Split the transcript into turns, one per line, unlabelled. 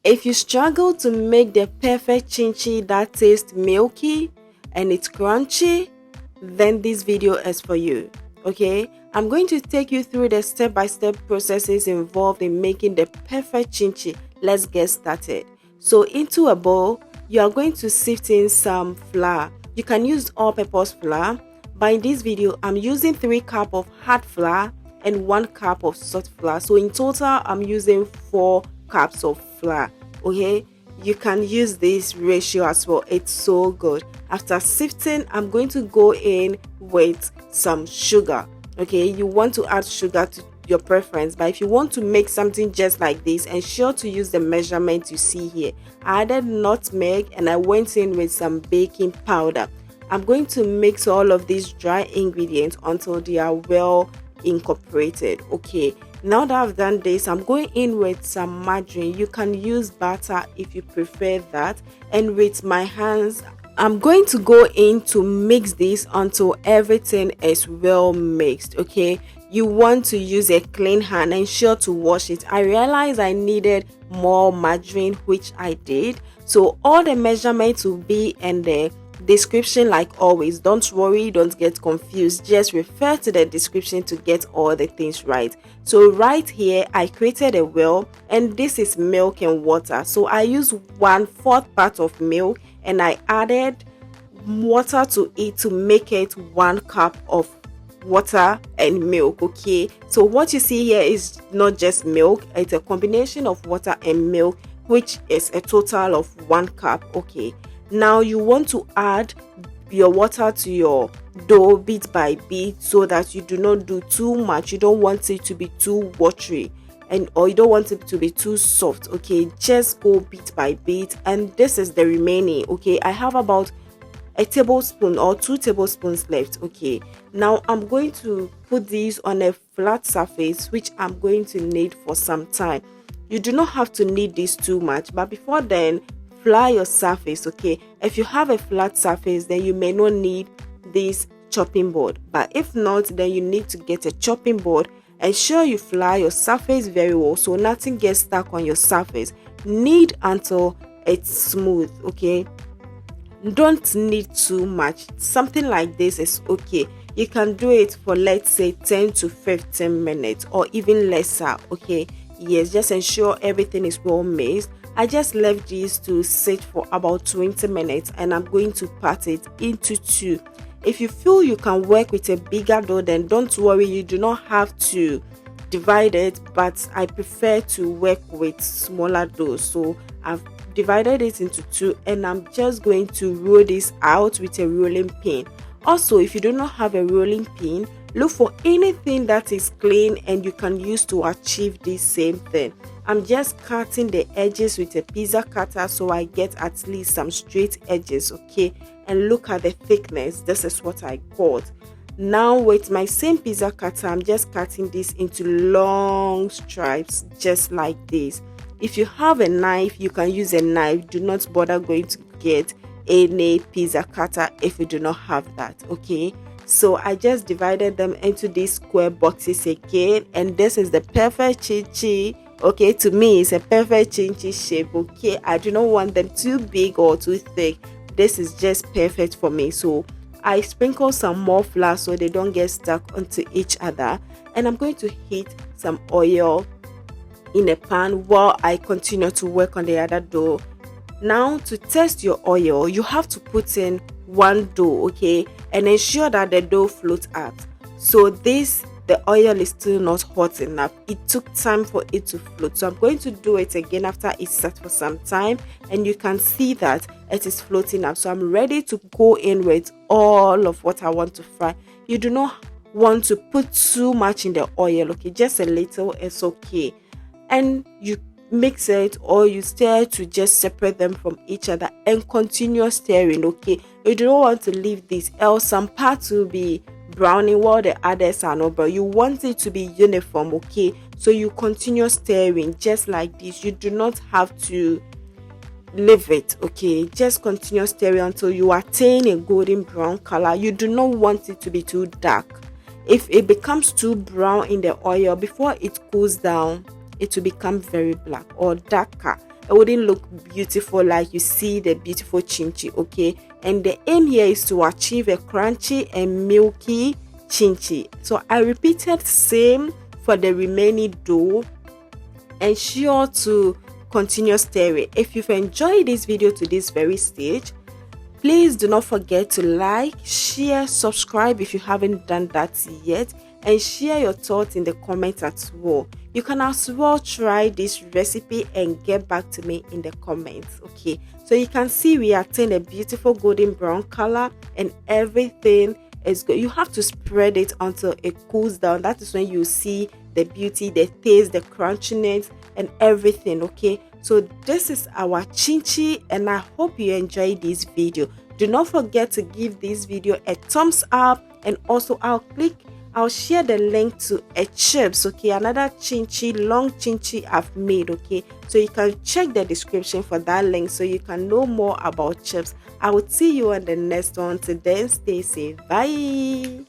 If you struggle to make the perfect chinchi that tastes milky and it's crunchy, then this video is for you. Okay, I'm going to take you through the step-by-step processes involved in making the perfect chinchi. Let's get started. So into a bowl, you are going to sift in some flour. You can use all-purpose flour, but in this video I'm using 3 cups of hard flour and 1 cup of soft flour. So in total I'm using 4 cups of flour. Okay, you can use this ratio as well. It's so good. After sifting, I'm going to go in with some sugar. Okay, you want to add sugar to your preference, but if you want to make something just like this, ensure to use the measurement you see here. I added nutmeg and I went in with some baking powder. I'm going to mix all of these dry ingredients until they are well incorporated. Okay, now that I've done this, I'm going in with some margarine. You can use butter if you prefer that, and with my hands I'm going to go in to mix this until everything is well mixed. Okay, you want to use a clean hand, ensure to wash it. I realized I needed more margarine, which I did, so all the measurements will be in the description like always. Don't worry, don't get confused, just refer to the description to get all the things right. So right here I created a well, and this is milk and water. So I use 1/4 part of milk and I added water to it to make it 1 cup of water and milk. Okay, so what you see here is not just milk, it's a combination of water and milk, which is a total of 1 cup. Okay, now you want to add your water to your dough bit by bit so that you do not do too much. You don't want it to be too watery, or you don't want it to be too soft. Okay, just go bit by bit, and this is the remaining. Okay, I have about a tablespoon or 2 tablespoons left. Okay, now I'm going to put these on a flat surface, which I'm going to knead for some time. You do not have to knead this too much, but before then flour your surface. Okay, if you have a flat surface, then you may not need this chopping board, but if not, then you need to get a chopping board. Ensure you flour your surface very well so nothing gets stuck on your surface. Knead until it's smooth. Okay, don't knead too much. Something like this is okay. You can do it for, let's say, 10 to 15 minutes or even lesser. Okay, yes, just ensure everything is well mixed. I just left these to sit for about 20 minutes and I'm going to part it into 2. If you feel you can work with a bigger dough, then don't worry, you do not have to divide it, but I prefer to work with smaller dough, so I've divided it into 2 and I'm just going to roll this out with a rolling pin. Also, if you do not have a rolling pin, look for anything that is clean and you can use to achieve this same thing. I'm just cutting the edges with a pizza cutter so I get at least some straight edges. Okay, and look at the thickness. This is what I got. Now with my same pizza cutter, I'm just cutting this into long stripes just like this. If you have a knife, you can use a knife. Do not bother going to get any pizza cutter if you do not have that. Okay, so I just divided them into these square boxes again, and this is the perfect chinchi. Okay, to me it's a perfect chinchi shape. Okay, I do not want them too big or too thick. This is just perfect for me. So I sprinkle some more flour so they don't get stuck onto each other, and I'm going to heat some oil in a pan while I continue to work on the other dough. Now to test your oil, you have to put in 1 dough. Okay, and ensure that the dough floats out. So the oil is still not hot enough. It took time for it to float, so I'm going to do it again after it sat for some time, and you can see that it is floating up. So I'm ready to go in with all of what I want to fry. You do not want to put too much in the oil. Okay, just a little is okay, and you mix it or you stir to just separate them from each other and continue stirring. Okay, you do not want to leave this, else some parts will be browning while the others are not, but you want it to be uniform. Okay, so you continue stirring just like this. You do not have to leave it. Okay, just continue stirring until you attain a golden brown color. You do not want it to be too dark. If it becomes too brown in the oil, before it cools down, it will become very black or darker. it wouldn't look beautiful like you see the beautiful chinchi. Okay, and the aim here is to achieve a crunchy and milky chinchi. So I repeated same for the remaining dough. Ensure to continue stirring. If you've enjoyed this video to this very stage, please do not forget to like, share, subscribe if you haven't done that yet, and share your thoughts in the comments as well. You can as well try this recipe and get back to me in the comments. Okay, so you can see we attain a beautiful golden brown color and everything is good. You have to spread it until it cools down. That is when you see the beauty, the taste, the crunchiness and everything. Okay, so this is our chinchi and I hope you enjoyed this video. Do not forget to give this video a thumbs up, and also I'll share the link to a chips, okay, another chinchi, long chinchi I've made. Okay, so you can check the description for that link so you can know more about chips. I will see you on the next one. Till then, stay safe. Bye.